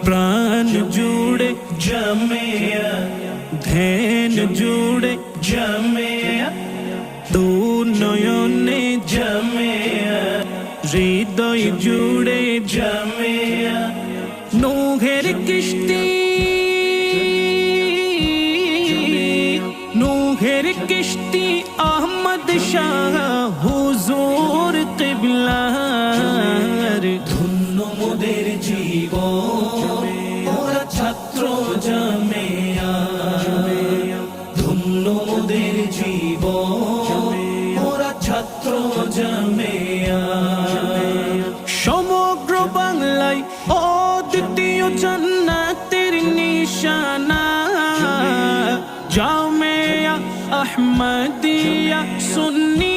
প্রাণ জুড়ে জামিয়া, ধ্যান জুড়ে জামিয়া, দু নয়নে জামিয়া, হৃদয় জুড়ে জামিয়া। নূহের কিস্তি, নূহের কিস্তি আহমদ শাহ হুজুর কিবলার। ধন্য মোদের জীবন ওরা ছাত্র জামিয়া, ধন্য মোদের জীবন ওরা ছাত্র জামিয়া। সমগ্র বাংলায় অদ্বিতীয় জান্নাতের নিশানা জামিয়া আহমদিয়া সুন্নি